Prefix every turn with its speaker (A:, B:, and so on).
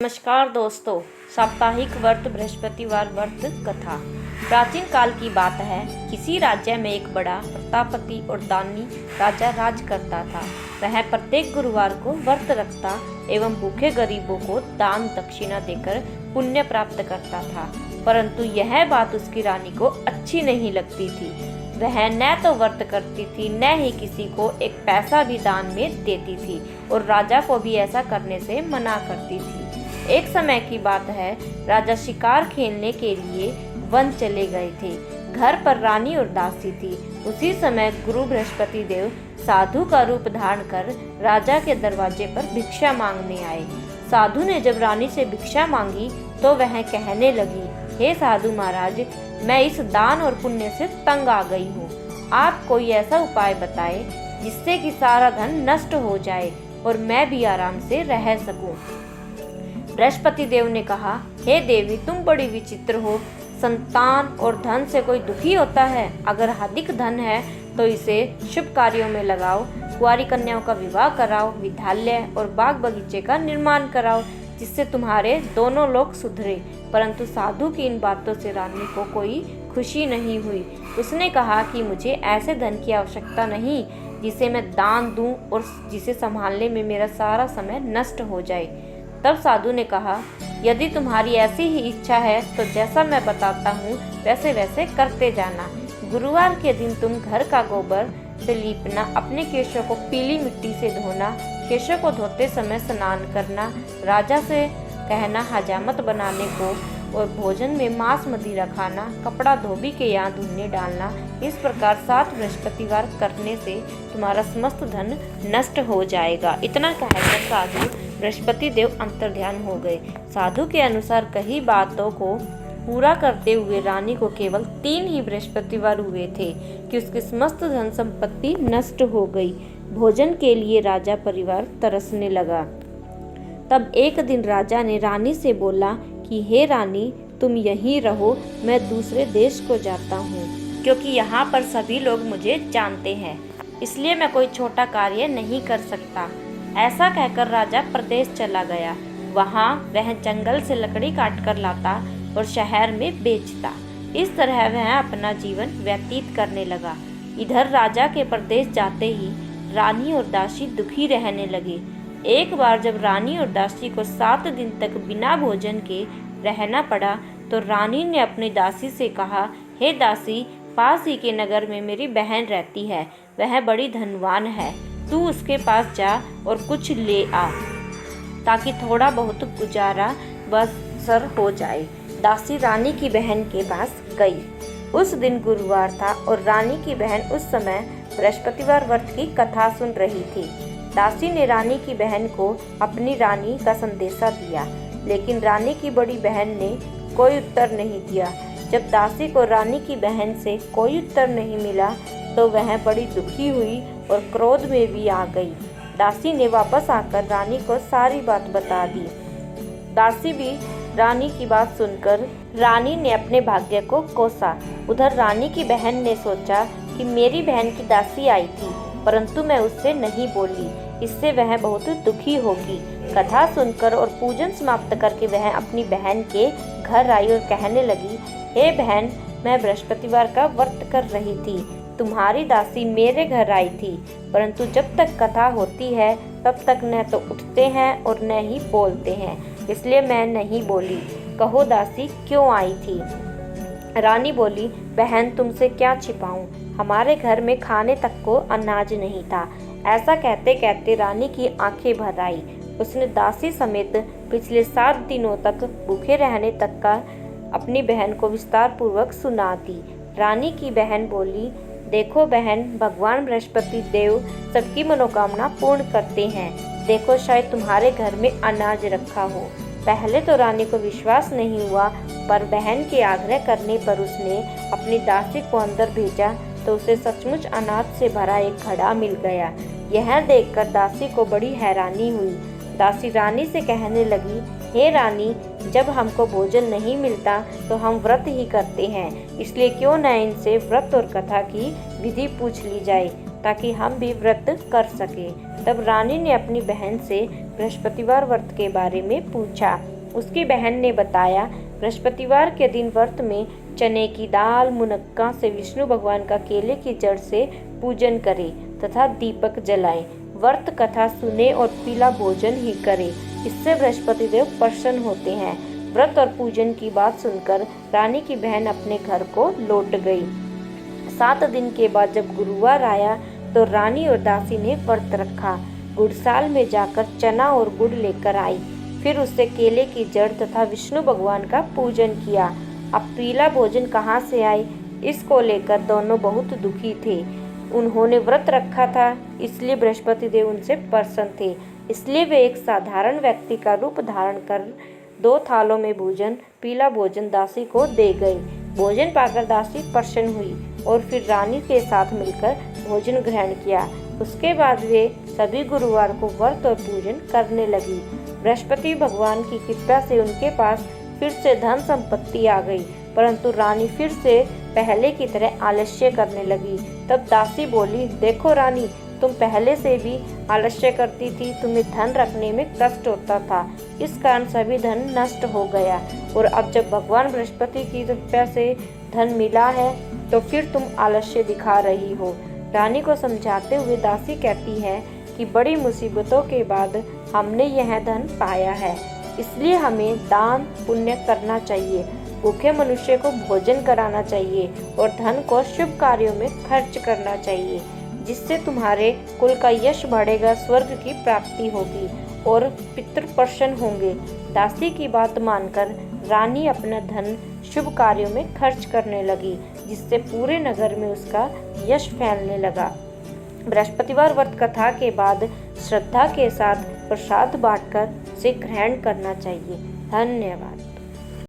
A: नमस्कार दोस्तों, साप्ताहिक व्रत बृहस्पतिवार व्रत कथा। प्राचीन काल की बात है। किसी राज्य में एक बड़ा प्रतापति और दानी राजा राज करता था। वह प्रत्येक गुरुवार को व्रत रखता एवं भूखे गरीबों को दान दक्षिणा देकर पुण्य प्राप्त करता था। परंतु यह बात उसकी रानी को अच्छी नहीं लगती थी। वह न तो व्रत करती थी, न ही किसी को एक पैसा भी दान में देती थी और राजा को भी ऐसा करने से मना करती थी। एक समय की बात है, राजा शिकार खेलने के लिए वन चले गए थे। घर पर रानी और दासी थी। उसी समय गुरु बृहस्पति देव साधु का रूप धारण कर राजा के दरवाजे पर भिक्षा मांगने आए। साधु ने जब रानी से भिक्षा मांगी तो वह कहने लगी, हे साधु महाराज, मैं इस दान और पुण्य से तंग आ गई हूँ। आप कोई ऐसा उपाय बताएं जिससे कि सारा धन नष्ट हो जाए और मैं भी आराम से रह सकूं। बृहस्पति देव ने कहा, हे देवी, तुम बड़ी विचित्र हो। संतान और धन से कोई दुखी होता है? अगर अधिक धन है तो इसे शुभ कार्यों में लगाओ। कुंवारी कन्याओं का विवाह कराओ, विद्यालय और बाग बगीचे का निर्माण कराओ, जिससे तुम्हारे दोनों लोग सुधरे। परंतु साधु की इन बातों से रानी को कोई खुशी नहीं हुई। उसने कहा कि मुझे ऐसे धन की आवश्यकता नहीं जिसे मैं दान दूं और जिसे संभालने में मेरा सारा समय नष्ट हो जाए। तब साधु ने कहा, यदि तुम्हारी ऐसी ही इच्छा है तो जैसा मैं बताता हूँ वैसे वैसे करते जाना। गुरुवार के दिन तुम घर का गोबर से लीपना, अपने केशों को पीली मिट्टी से धोना, केशों को धोते समय स्नान करना, राजा से कहना हजामत बनाने को और भोजन में मांस मदिरा खाना, कपड़ा धोबी के यहाँ धुलने डालना। इस प्रकार 7 बृहस्पतिवार करने से तुम्हारा समस्त धन नष्ट हो जाएगा। इतना कहकर साधु बृहस्पति देव अंतर्ध्यान हो गए। साधु के अनुसार कही बातों को पूरा करते हुए रानी को केवल 3 ही बृहस्पतिवार हुए थे कि उसकी समस्त धन संपत्ति नष्ट हो गई। भोजन के लिए राजा परिवार तरसने लगा। तब एक दिन राजा ने रानी से बोला कि हे रानी, तुम यहीं रहो, मैं दूसरे देश को जाता हूँ, क्योंकि यहाँ पर सभी लोग मुझे जानते हैं, इसलिए मैं कोई छोटा कार्य नहीं कर सकता। ऐसा कहकर राजा प्रदेश चला गया। वहाँ वह जंगल से लकड़ी काट कर लाता और शहर में बेचता। इस तरह वह अपना जीवन व्यतीत करने लगा। इधर राजा के प्रदेश जाते ही रानी और दासी दुखी रहने लगे। एक बार जब रानी और दासी को 7 दिन तक बिना भोजन के रहना पड़ा तो रानी ने अपनी दासी से कहा, हे दासी, पास ही के नगर में मेरी बहन रहती है, वह बड़ी धनवान है। तू उसके पास जा और कुछ ले आ ताकि थोड़ा बहुत गुजारा बसर हो जाए। दासी रानी की बहन के पास गई। उस दिन गुरुवार था और रानी की बहन उस समय बृहस्पतिवार व्रत की कथा सुन रही थी। दासी ने रानी की बहन को अपनी रानी का संदेशा दिया, लेकिन रानी की बड़ी बहन ने कोई उत्तर नहीं दिया। जब दासी को रानी की बहन से कोई उत्तर नहीं मिला तो वह बड़ी दुखी हुई और क्रोध में भी आ गई। दासी ने वापस आकर रानी को सारी बात बता दी। दासी भी रानी की बात सुनकर रानी ने अपने भाग्य को कोसा। उधर रानी की बहन ने सोचा कि मेरी बहन की दासी आई थी, परंतु मैं उससे नहीं बोली, इससे वह बहुत दुखी होगी। कथा सुनकर और पूजन समाप्त करके वह अपनी बहन के घर आई और कहने लगी, हे बहन, मैं बृहस्पतिवार का व्रत कर रही थी। तुम्हारी दासी मेरे घर आई थी, परंतु जब तक कथा होती है तब तक न तो उठते हैं और न ही बोलते हैं, इसलिए मैं नहीं बोली। कहो दासी, क्यों आई थी? रानी बोली, बहन, तुमसे क्या छिपाऊं, हमारे घर में खाने तक को अनाज नहीं था। ऐसा कहते कहते रानी की आंखें भर आई। उसने दासी समेत पिछले 7 दिनों तक भूखे रहने तक का अपनी बहन को विस्तार पूर्वक सुना दी। रानी की बहन बोली, देखो बहन, भगवान बृहस्पति देव सबकी मनोकामना पूर्ण करते हैं। देखो, शायद तुम्हारे घर में अनाज रखा हो। पहले तो रानी को विश्वास नहीं हुआ, पर बहन के आग्रह करने पर उसने अपनी दासी को अंदर भेजा तो उसे सचमुच अनाज से भरा एक घड़ा मिल गया। यह देखकर दासी को बड़ी हैरानी हुई। दासी रानी से कहने लगी, हे रानी, जब हमको भोजन नहीं मिलता तो हम व्रत ही करते हैं, इसलिए क्यों न इनसे व्रत और कथा की विधि पूछ ली जाए ताकि हम भी व्रत कर सके। तब रानी ने अपनी बहन से बृहस्पतिवार व्रत के बारे में पूछा। उसकी बहन ने बताया, बृहस्पतिवार के दिन व्रत में चने की दाल मुनक्का से विष्णु भगवान का केले की जड़ से पूजन करें तथा दीपक जलाएं। व्रत कथा सुने और पीला भोजन ही करें। इससे बृहस्पति देव प्रसन्न होते हैं। व्रत और पूजन की बात सुनकर रानी की बहन अपने घर को लौट गई। 7 दिन के बाद जब गुरुवार आया तो रानी और दासी ने व्रत रखा। गुड़साल में जाकर चना और गुड़ लेकर आई। फिर उससे केले की जड़ तथा विष्णु भगवान का पूजन किया। अब पीला भोजन कहाँ से आए, इसको लेकर दोनों बहुत दुखी थे। उन्होंने व्रत रखा था, इसलिए बृहस्पति देव उनसे प्रसन्न थे। इसलिए वे एक साधारण व्यक्ति का रूप धारण कर 2 थालों में भोजन, पीला भोजन दासी को दे गए। भोजन पाकर दासी प्रसन्न हुई और फिर रानी के साथ मिलकर भोजन ग्रहण किया। उसके बाद वे सभी गुरुवार को व्रत और पूजन करने लगी। बृहस्पति भगवान की कृपा से उनके पास फिर से धन संपत्ति आ गई, परंतु रानी फिर से पहले की तरह आलस्य करने लगी। तब दासी बोली, देखो रानी, तुम पहले से भी आलस्य करती थी, तुम्हें धन रखने में कष्ट होता था, इस कारण सभी धन नष्ट हो गया, और अब जब भगवान बृहस्पति की कृपा से धन मिला है तो फिर तुम आलस्य दिखा रही हो। रानी को समझाते हुए दासी कहती है कि बड़ी मुसीबतों के बाद हमने यह धन पाया है, इसलिए हमें दान पुण्य करना चाहिए, भूखे मनुष्य को भोजन कराना चाहिए और धन को शुभ कार्यों में खर्च करना चाहिए, जिससे तुम्हारे कुल का यश बढ़ेगा, स्वर्ग की प्राप्ति होगी और पितृ प्रसन्न होंगे। दासी की बात मानकर रानी अपना धन शुभ कार्यों में खर्च करने लगी, जिससे पूरे नगर में उसका यश फैलने लगा। बृहस्पतिवार व्रत कथा के बाद श्रद्धा के साथ प्रसाद बांटकर उसे ग्रहण करना चाहिए। धन्यवाद।